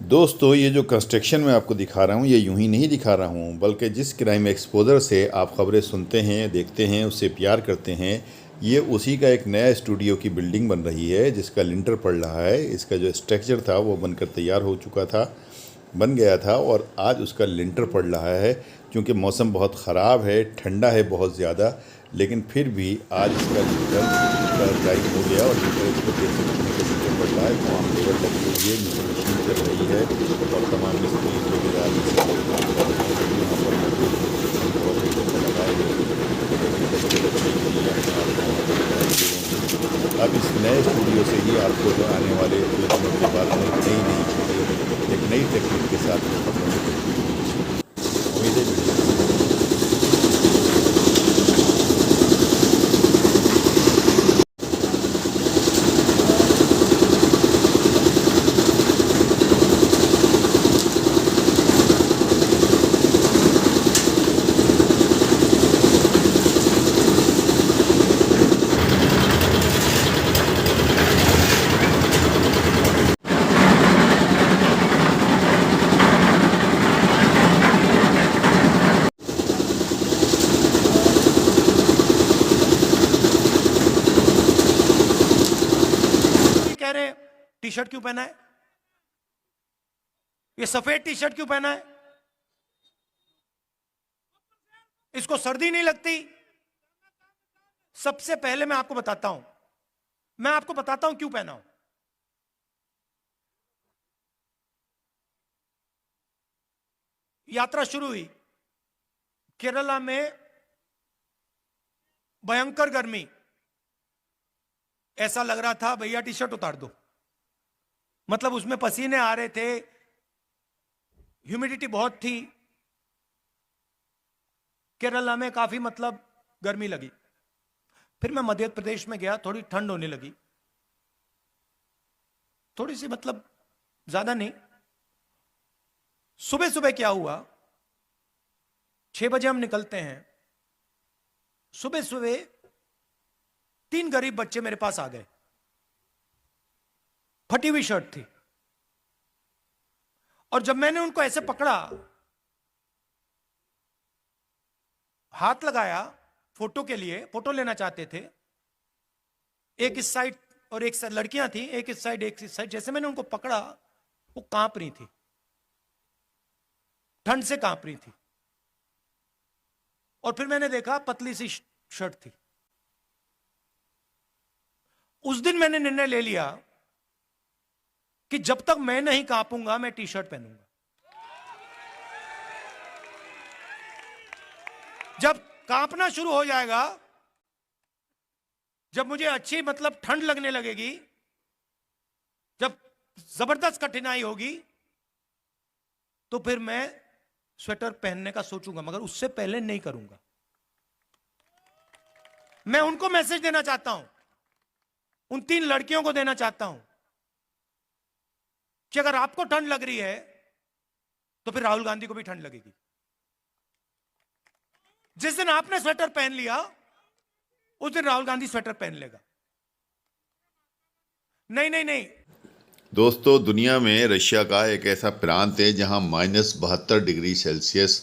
दोस्तों, ये जो कंस्ट्रक्शन मैं आपको दिखा रहा हूँ, ये यूं ही नहीं दिखा रहा हूँ, बल्कि जिस क्राइम एक्सपोजर से आप खबरें सुनते हैं, देखते हैं, उससे प्यार करते हैं, ये उसी का एक नया स्टूडियो की बिल्डिंग बन रही है जिसका लिंटर पड़ रहा है। इसका जो स्ट्रक्चर था वो बनकर तैयार हो चुका था, बन गया था, और आज उसका लिंटर पड़ रहा है। क्योंकि मौसम बहुत ख़राब है, ठंडा है बहुत ज़्यादा, लेकिन फिर भी आज इसका लिंटर का टाइम हो गया और लिंटर इसको देख सकते हैं कि लिंटर पड़ रहा है। तमाम लेबर लगी हुई है, नीचे मशीन चल रही है और तमाम मिस्त्री ठेकेदार इसी पर काम कर रहे हैं। यहाँ पर मौजूद और टेबल लगाए हुए अब इस नए स्टूडियो से ही आपको जो आने वाले कुछ दिनों के बाद में नई नई चीज़ें एक नई टेक्निक के साथ में उम्मीदें मिलेंगी। कह रहे टी शर्ट क्यों पहना है? ये सफेद टी शर्ट क्यों पहना है? इसको सर्दी नहीं लगती? सबसे पहले मैं आपको बताता हूं क्यों पहना हूं। यात्रा शुरू हुई, केरला में भयंकर गर्मी, ऐसा लग रहा था भैया टी शर्ट उतार दो, मतलब उसमें पसीने आ रहे थे, ह्यूमिडिटी बहुत थी, केरला में काफी मतलब गर्मी लगी। फिर मैं मध्य प्रदेश में गया, थोड़ी ठंड होने लगी, थोड़ी सी मतलब ज्यादा नहीं। सुबह सुबह क्या हुआ, 6 बजे हम निकलते हैं, सुबह सुबह 3 गरीब बच्चे मेरे पास आ गए, फटी हुई शर्ट थी, और जब मैंने उनको ऐसे पकड़ा, हाथ लगाया फोटो के लिए, फोटो लेना चाहते थे, एक इस साइड और एक साइड लड़कियां थी, एक इस साइड एक इस साइड, जैसे मैंने उनको पकड़ा वो कांप रही थी, ठंड से कांप रही थी। और फिर मैंने देखा पतली सी शर्ट थी। उस दिन मैंने निर्णय ले लिया कि जब तक मैं नहीं कांपूंगा मैं टी शर्ट पहनूंगा। जब कांपना शुरू हो जाएगा, जब मुझे अच्छी मतलब ठंड लगने लगेगी, जब जबरदस्त कठिनाई होगी, तो फिर मैं स्वेटर पहनने का सोचूंगा, मगर उससे पहले नहीं करूंगा। मैं उनको मैसेज देना चाहता हूं, उन 3 लड़कियों को देना चाहता हूं कि अगर आपको ठंड लग रही है तो फिर राहुल गांधी को भी ठंड लगेगी। जिस दिन आपने स्वेटर पहन लिया उस दिन राहुल गांधी स्वेटर पहन लेगा। नहीं नहीं नहीं। दोस्तों, दुनिया में रशिया का एक ऐसा प्रांत है जहां -72 डिग्री सेल्सियस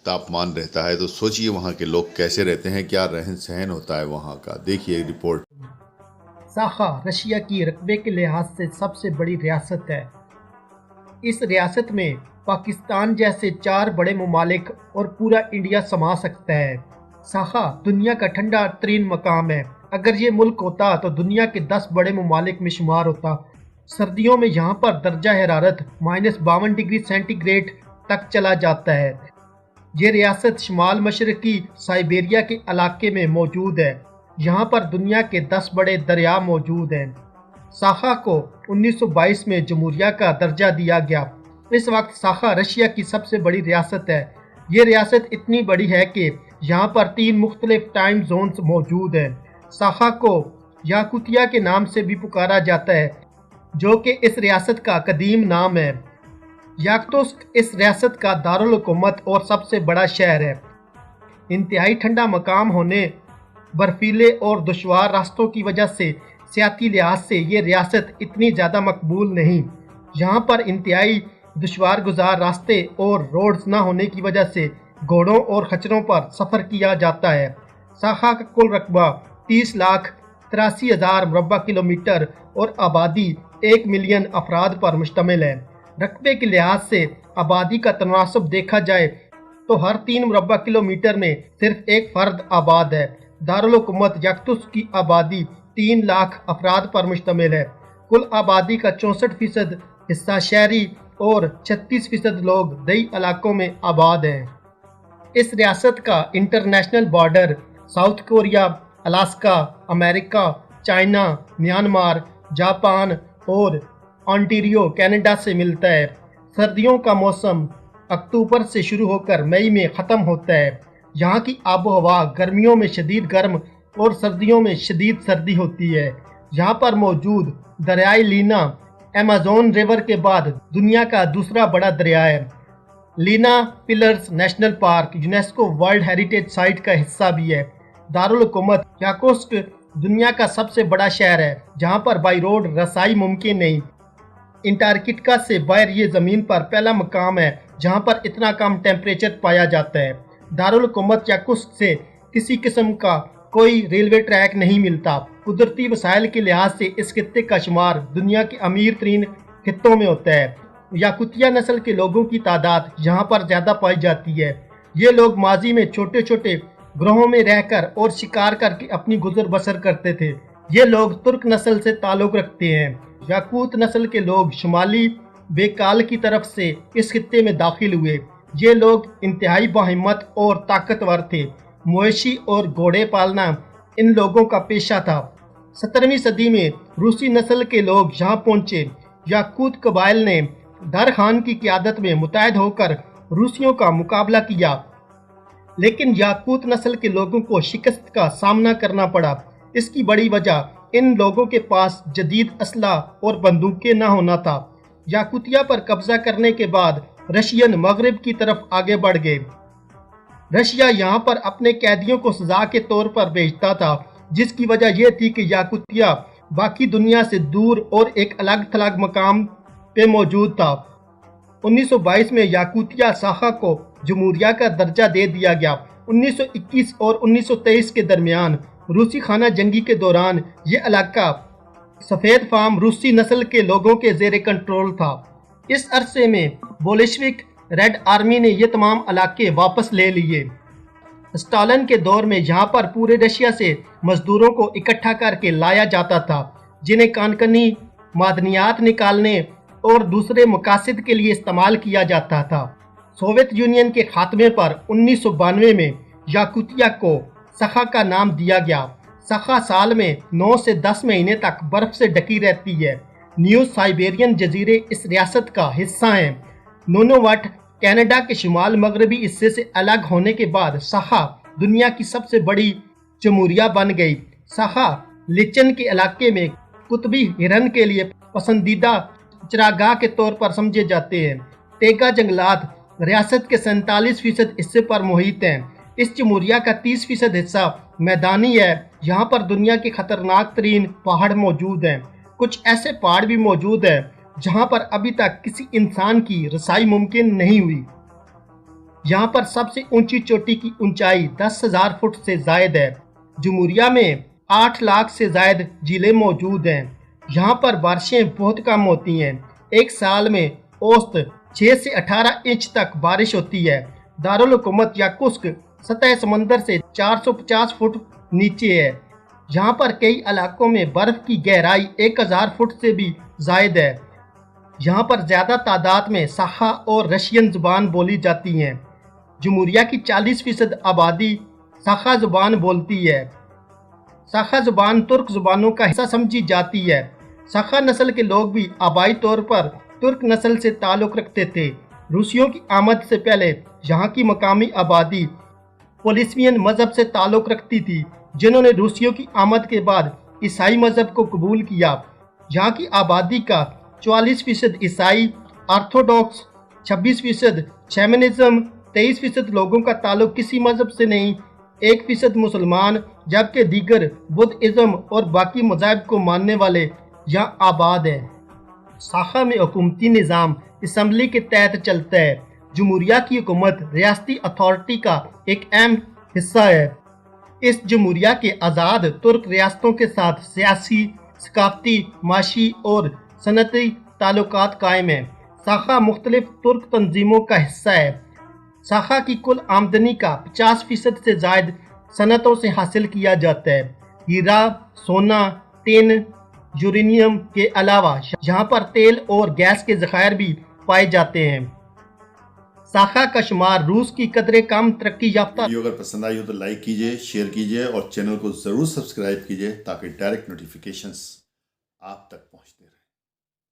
तापमान रहता है। तो सोचिए वहां के लोग कैसे रहते हैं, क्या रहन सहन होता है वहां का। देखिए रिपोर्ट। साखा रशिया की रकबे के लिहाज से सबसे बड़ी रियासत है। इस रियासत में पाकिस्तान जैसे 4 बड़े ममालिक और पूरा इंडिया समा सकता है। साखा दुनिया का ठंडा तरीन मकाम है। अगर ये मुल्क होता तो दुनिया के 10 बड़े ममालिक में शुमार होता। सर्दियों में यहाँ पर दर्जा हरारत -52 डिग्री सेंटीग्रेड तक चला जाता है। ये रियासत शुमाल मशरकी साइबेरिया के इलाके में मौजूद है। यहाँ पर दुनिया के 10 बड़े दरिया मौजूद हैं। साखा को 1922 में जमहूरिया का दर्जा दिया गया। इस वक्त साखा रशिया की सबसे बड़ी रियासत है। ये रियासत इतनी बड़ी है कि यहाँ पर 3 मुख्तलिफ टाइम जोन्स मौजूद हैं। साखा को याकुतिया के नाम से भी पुकारा जाता है, जो कि इस रियासत का कदीम नाम है। याकुत्स्क इस रियासत का दारुल हुकूमत और सबसे बड़ा शहर है। इंतहाई ठंडा मकाम होने, बर्फीले और दुश्वार रास्तों की वजह से सियाती लिहाज से ये रियासत इतनी ज़्यादा मकबूल नहीं। यहाँ पर इंतहाई दुश्वार गुजार रास्ते और रोड्स न होने की वजह से घोड़ों और खच्चरों पर सफ़र किया जाता है। साखा का कुल रकबा 30,83,000 मुरबा किलोमीटर और आबादी 1 मिलियन अफराद पर मुश्तमिल है। रकबे के लिहाज से आबादी का तनासब देखा जाए तो हर 3 मुरबा किलोमीटर में सिर्फ एक फ़र्द आबाद है। दारुल हुकूमत यकतुस की आबादी 3 लाख अफराद पर मुश्तमिल है। कुल आबादी का 64% हिस्सा शहरी और 36% लोग दई इलाकों में आबाद हैं। इस रियासत का international border south Korea, Alaska, America, China, Myanmar, Japan और ओंटारियो कनाडा से मिलता है। सर्दियों का मौसम अक्टूबर से शुरू होकर मई में ख़त्म होता है। यहाँ की आबो हवा गर्मियों में शदीद गर्म और सर्दियों में शदीद सर्दी होती है। यहाँ पर मौजूद दरियाई लीना अमेज़न रिवर के बाद दुनिया का दूसरा बड़ा दरिया है। Lena Pillars National Park UNESCO World Heritage Site का हिस्सा भी है। दारुल हुकूमत याकुत्स्क दुनिया का सबसे बड़ा शहर है जहाँ पर बाई रोड रसाई मुमकिन नहीं। अंटार्कटिका से बाहर ये ज़मीन पर पहला मकाम है जहाँ पर इतना कम टेम्परेचर पाया जाता है। दारुल हुकूमत याकुत्स्क से किसी किस्म का कोई रेलवे ट्रैक नहीं मिलता। कुदरती वसाइल के लिहाज से इस खित्ते का शुमार दुनिया के अमीर तरीन खित्तों में होता है। याकुतिया नस्ल के लोगों की तादाद यहाँ पर ज़्यादा पाई जाती है। ये लोग माजी में छोटे छोटे ग्रोहों में रहकर और शिकार करके अपनी गुजर बसर करते थे। ये लोग तुर्क नस्ल से ताल्लुक़ रखते हैं। याकूत नस्ल के लोग शुमाली बेकाल की तरफ से इस खित्ते में दाखिल हुए। ये लोग इंतहाई बाहिम्मत और ताकतवर थे। मवेशी और घोड़े पालना इन लोगों का पेशा था। 17वीं सदी में रूसी नस्ल के लोग यहाँ पहुँचे। याकूत कबाइल ने दर खान की क़ियादत में मुतहद होकर रूसियों का मुकाबला किया, लेकिन याकूत नस्ल के लोगों को शिकस्त का सामना करना पड़ा। इसकी बड़ी वजह इन लोगों के पास जदीद असला और बंदूकें न होना था। याकुतिया पर कब्जा करने के बाद रशियन मगरिब की तरफ आगे बढ़ गए। रशिया यहाँ पर अपने कैदियों को सजा के तौर पर भेजता था, जिसकी वजह यह थी कि याकुतिया बाकी दुनिया से दूर और एक अलग थलग मकाम पे मौजूद था। 1922 में याकुतिया साखा को जमहूरिया का दर्जा दे दिया गया। 1921 और 1923 के दरमियान रूसी खाना जंगी के दौरान ये इलाका सफ़ेद फार्म रूसी नस्ल के लोगों के ज़ेरे कंट्रोल था। इस अरसे में बोलिशविक रेड आर्मी ने ये तमाम इलाके वापस ले लिए। स्टालिन के दौर में यहाँ पर पूरे रशिया से मजदूरों को इकट्ठा करके लाया जाता था, जिन्हें कानकनी मादनियात निकालने और दूसरे मकासद के लिए इस्तेमाल किया जाता था। सोवियत यूनियन के खात्मे पर 1992 में याकुतिया को सखा का नाम दिया गया। सखा साल में 9 से 10 महीने तक बर्फ से ढकी रहती है। न्यू साइबेरियन जजीरे इस रियासत का हिस्सा हैं। नूनूवट कनाडा के शुमाल मगरबी हिस्से से अलग होने के बाद सखा दुनिया की सबसे बड़ी जमहूरिया बन गई। सखा लिचन के इलाके में कुतबी हिरन के लिए पसंदीदा चरागाह के तौर पर समझे जाते हैं। तेगा जंगलात रियासत के 47% हिस्से पर मुहित हैं। इस जमहूरिया का 30% हिस्सा मैदानी है। यहाँ पर दुनिया के खतरनाक तरीन पहाड़ मौजूद हैं। कुछ ऐसे पहाड़ भी मौजूद हैं जहाँ पर अभी तक किसी इंसान की रसाई मुमकिन नहीं हुई। यहाँ पर सबसे ऊंची चोटी की ऊंचाई 10,000 फुट से जायद है। जमहूरिया में 8 लाख से जायद जिले मौजूद हैं। यहाँ पर बारिशें बहुत कम होती हैं। एक साल में औसत 6 से 18 इंच तक बारिश होती है। दारुल हुकूमत याकुत्स्क सतह समंदर से 450 फुट नीचे है। यहाँ पर कई इलाकों में बर्फ की गहराई 1000 फुट से भी जायद है। यहाँ पर ज़्यादा तादाद में साखा और रशियन ज़ुबान बोली जाती हैं। जमहूरिया की 40% आबादी साखा ज़ुबान बोलती है। साखा ज़ुबान तुर्क ज़ुबानों का हिस्सा समझी जाती है। साखा नस्ल के लोग भी आबाई तौर पर तुर्क नस्ल से ताल्लुक़ रखते थे। रूसियों की आमद से पहले यहाँ की मकामी आबादी पोलिस्वियन मज़हब से ताल्लुक़ रखती थी, जिन्होंने रूसियों की आमद के बाद ईसाई मज़हब को कबूल किया। यहाँ की आबादी का 44% ईसाई, ऑर्थोडॉक्स 26%, शैमनिज़्म 23% लोगों का ताल्लुक़ किसी मज़हब से नहीं, 1% मुसलमान, जबकि दीगर बुद्धिज़्म और बाकी मज़ाहिब को मानने वाले यहाँ आबाद हैं। साखा में हुकूमती निज़ाम असम्बली के तहत चलता है। जमहूरिया की हुकूमत रियासती अथॉरिटी का एक अहम हिस्सा है। इस जमहूरिया के आज़ाद तुर्क रियासतों के साथ सियासी, सकाफती, माशी और सनती ताल्लुकात कायम हैं। साखा मुख्तलिफ तुर्क तंजीमों का हिस्सा है। साखा की कुल आमदनी का 50% से जायद सनतों से हासिल किया जाता है। हीरा, सोना, टिन, यूरेनियम के अलावा यहाँ पर तेल और गैस के ज़खायर भी पाए जाते हैं। साखा का शुमार रूस की कदरे कम तरक्की याफ्ता। वीडियो अगर पसंद आई हो तो लाइक कीजिए, शेयर कीजिए और चैनल को ज़रूर सब्सक्राइब कीजिए ताकि डायरेक्ट नोटिफिकेशंस आप तक पहुँचते